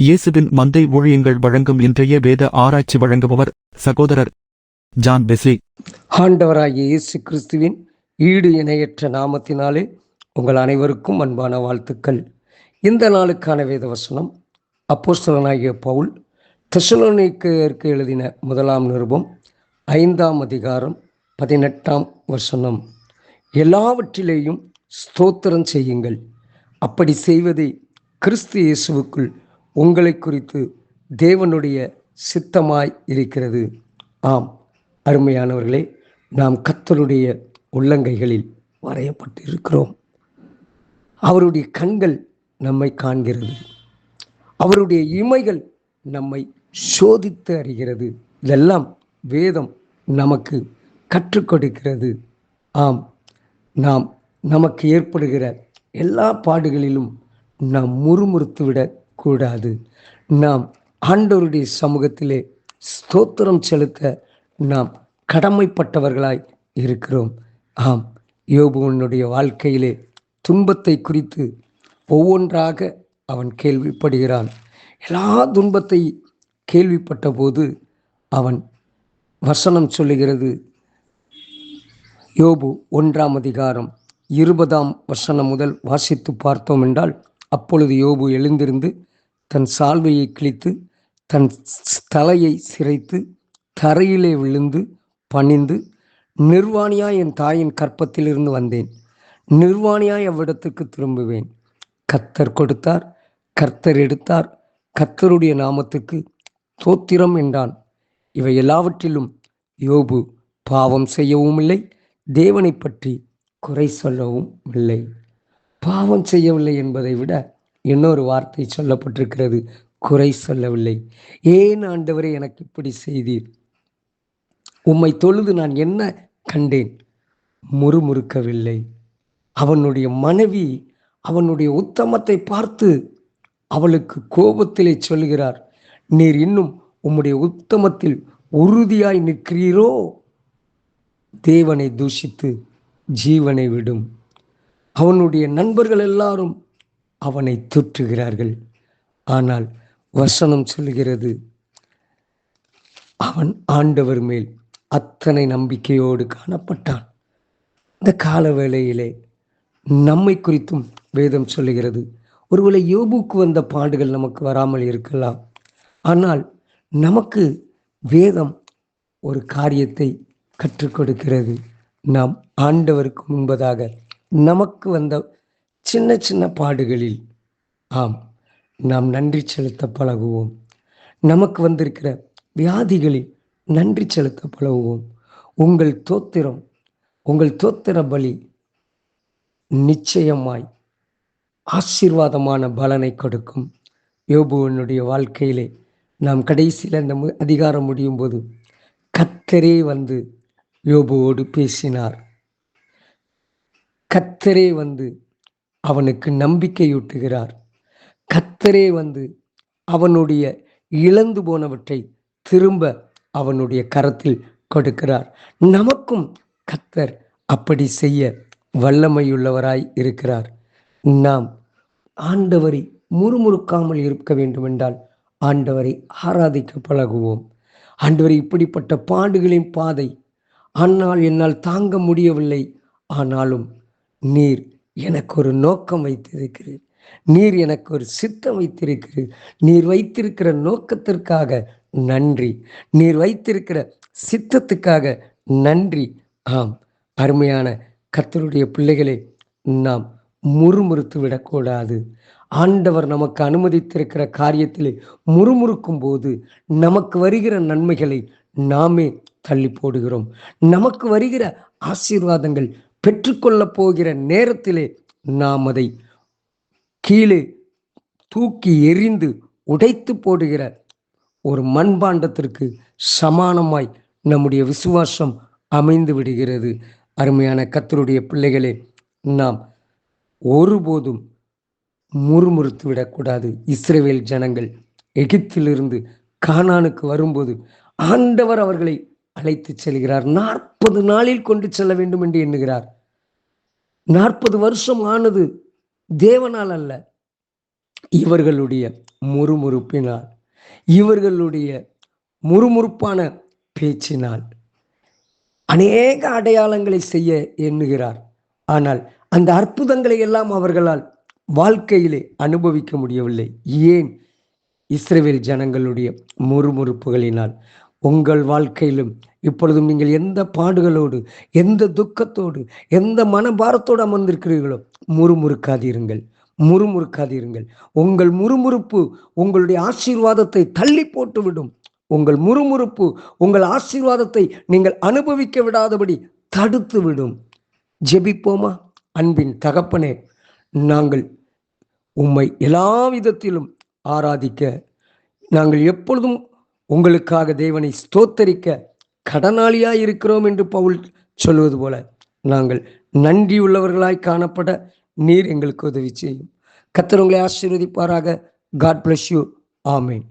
இயேசுவின் மந்தை ஊழியங்கள் வழங்கும் இன்றைய வேத ஆராய்ச்சி வழங்குபவர் சகோதரர் ஜான் பெஸ்லி. ஆண்டவராகிய இயேசு கிறிஸ்துவின் ஈடு இணையற்ற நாமத்தினாலே உங்கள் அனைவருக்கும் அன்பான வாழ்த்துக்கள். இந்த நாளுக்கான வேத வசனம் அப்போஸ்தலனாகிய பவுல் தெசலோனிக்கேயருக்கு எழுதின 1 நிருபம் 5ஆம் அதிகாரம் 18ஆம் வசனம். எல்லாவற்றிலேயும் ஸ்தோத்திரம் செய்யுங்கள், அப்படி செய்வதே கிறிஸ்து இயேசுவுக்குள் உங்களை குறித்து தேவனுடைய சித்தமாய் இருக்கிறது. ஆம் அருமையானவர்களே, நாம் கர்த்தருடைய உள்ளங்கைகளில் வரையப்பட்டு இருக்கிறோம். அவருடைய கண்கள் நம்மை காண்கிறது, அவருடைய இமைகள் நம்மை சோதித்து அறிகிறது. இதெல்லாம் வேதம் நமக்கு கற்றுக் கொடுக்கிறது. ஆம், நமக்கு ஏற்படுகிற எல்லா பாடுகளிலும் நாம் முறுமுறுத்து விடக்கூடாது. நாம் ஆண்டவருடைய சமூகத்திலே ஸ்தோத்திரம் செலுத்த நாம் கடமைப்பட்டவர்களாய் இருக்கிறோம். ஆம், யோபுவனுடைய வாழ்க்கையிலே துன்பத்தை குறித்து ஒவ்வொன்றாக அவன் கேள்விப்படுகிறான். எல்லா துன்பத்தை கேள்விப்பட்ட போது அவன் வசனம் சொல்லுகிறது, யோபு 1ஆம் அதிகாரம் 20ஆம் வசனம் முதல் வாசித்து பார்த்தோம் என்றால், அப்பொழுது யோபு எழுந்திருந்து தன் சால்வையை கிழித்து தன் தலையை சிரைத்து தரையிலே விழுந்து பணிந்து, நிர்வாணியாய் என் தாயின் கற்பத்திலிருந்து வந்தேன், நிர்வாணியாய் அவ்விடத்துக்கு திரும்புவேன். கர்த்தர் கொடுத்தார், கர்த்தர் எடுத்தார், கர்த்தருடைய நாமத்துக்கு தோத்திரம் என்றான். இவை எல்லாவற்றிலும் யோபு பாவம் செய்யவும் இல்லை, தேவனை பற்றி குறை சொல்லவும் இல்லை. பாவம் செய்யவில்லை என்பதை விட இன்னொரு வார்த்தை சொல்லப்பட்டிருக்கிறது, குறை சொல்லவில்லை. ஏன் ஆண்டவரே எனக்கு இப்படி செய்தீர்? உம்மை தொழுது நான் என்ன கண்டேன்? முறுமுறுக்கவில்லை. அவனுடைய மனைவி அவனுடைய உத்தமத்தை பார்த்து அவளுக்கு கோபத்திலே சொல்கிறார், நீர் இன்னும் உம்முடைய உத்தமத்தில் உறுதியாய் நிற்கிறீரோ? தேவனை தூஷித்து ஜீவனை விடும். அவனுடைய நண்பர்கள் எல்லாரும் அவனை தூற்றுகிறார்கள். ஆனால் வசனம் சொல்கிறது, அவன் ஆண்டவர் மேல் அத்தனை நம்பிக்கையோடு காணப்பட்டான். இந்த கால வேளையிலே நம்மை குறித்தும் வேதம் சொல்லுகிறது. ஒருவேளை யோபுக்கு வந்த பாடுகள் நமக்கு வராமல் இருக்கலாம், ஆனால் நமக்கு வேதம் ஒரு காரியத்தை கற்றுக் கொடுக்கிறது. நாம் ஆண்டவருக்கு முன்பதாக நமக்கு வந்த சின்ன சின்ன பாடுகளில் நாம் நன்றி செலுத்த பழகுவோம். நமக்கு வந்திருக்கிற வியாதிகளில் நன்றி செலுத்த பழகுவோம். உங்கள் தோத்திர பலி நிச்சயமாய் ஆசீர்வாதமான பலனை கொடுக்கும். யோபுவனுடைய வாழ்க்கையிலே நாம் கடைசியில் அந்த அதிகாரம் முடியும் போது கர்த்தரே வந்து யோபுவோடு பேசினார். கர்த்தரே வந்து அவனுக்கு நம்பிக்கையூட்டுகிறார். கர்த்தரே வந்து அவனுடைய இழந்து போனவற்றை திரும்ப அவனுடைய கரத்தில் கொடுக்கிறார். நமக்கும் கர்த்தர் அப்படி செய்ய வல்லமையுள்ளவராய் இருக்கிறார். நாம் ஆண்டவரை முறுமுறுக்காமல் இருக்க வேண்டுமென்றால் ஆண்டவரை ஆராதிக்க பழகுவோம். ஆண்டவரை, இப்படிப்பட்ட பாடுகளின் பாதை, ஆனால் என்னால் தாங்க முடியவில்லை, ஆனாலும் நீர் எனக்கு ஒரு நோக்கம் வைத்திருக்கிறீர், நீர் எனக்கு ஒரு சித்தம் வைத்திருக்கிறீர், நீர் வைத்திருக்கிற நோக்கத்திற்காக நன்றி, நீர் வைத்திருக்கிற சித்தத்துக்காக நன்றி. ஆம் அருமையான கர்த்தருடைய பிள்ளைகளே, நாம் முறுமுறுத்து விடக்கூடாது. ஆண்டவர் நமக்கு அனுமதித்திருக்கிற காரியத்திலே முறுமுறுக்கும் போது நமக்கு வருகிற நன்மைகளை நாமே தள்ளி போடுகிறோம். நமக்கு வருகிற ஆசீர்வாதங்கள் பெற்றுக்கொள்ளப் போகிற நேரத்திலே நாம் அதை கீழே தூக்கி எறிந்து உடைத்து போடுகிற ஒரு மண்பாண்டத்திற்கு சமானமாய் நம்முடைய விசுவாசம் அமைந்து விடுகிறது. அருமையான கர்த்தருடைய பிள்ளைகளே, நாம் ஒருபோதும் முறுமுறுத்து விடக்கூடாது. இஸ்ரவேல் ஜனங்கள் எகிப்திலிருந்து கானானுக்கு வரும்போது ஆண்டவர் அவர்களை அழைத்து செல்கிறார். 40 நாளில் கொண்டு செல்ல வேண்டும் என்று எண்ணுகிறார். 40 வருஷம் ஆனது தேவனால் அல்ல, இவர்களுடைய முறுமுறுப்பினால், இவர்களுடைய முறுமுறுப்பான பேச்சினால் அநேக அடையாளங்களை செய்ய எண்ணுகிறார். ஆனால் அந்த அற்புதங்களை எல்லாம் அவர்களால் வாழ்க்கையிலே அனுபவிக்க முடியவில்லை. ஏன்? இஸ்ரவேல் ஜனங்களுடைய முறுமுறுப்புகளினால். உங்கள் வாழ்க்கையிலும் இப்பொழுதும் நீங்கள் எந்த பாடுகளோடு, எந்த துக்கத்தோடு, எந்த மனபாரத்தோடு அமர்ந்திருக்கிறீர்களோ, முறுமுறுக்காதீருங்கள், முறுமுறுக்காதீருங்கள். உங்கள் முறுமுறுப்பு உங்களுடைய ஆசீர்வாதத்தை தள்ளி போட்டுவிடும். உங்கள் முறுமுறுப்பு உங்கள் ஆசீர்வாதத்தை நீங்கள் அனுபவிக்க விடாதபடி தடுத்து விடும். ஜெபிப்போமா? அன்பின் தகப்பனே, நாங்கள் உம்மை எல்லா விதத்திலும் ஆராதிக்க, நாங்கள் எப்பொழுதும் உங்களுக்காக தேவனை ஸ்தோத்தரிக்க கடனாளியாய் இருக்கிறோம் என்று பவுல் சொல்வது போல நாங்கள் நன்றியுள்ளவர்களாய் காணப்பட நீர் எங்களுக்கு உதவி செய்யும். கர்த்தர் உங்களை ஆசீர்வதிப்பாராக. God bless you. ஆமேன்.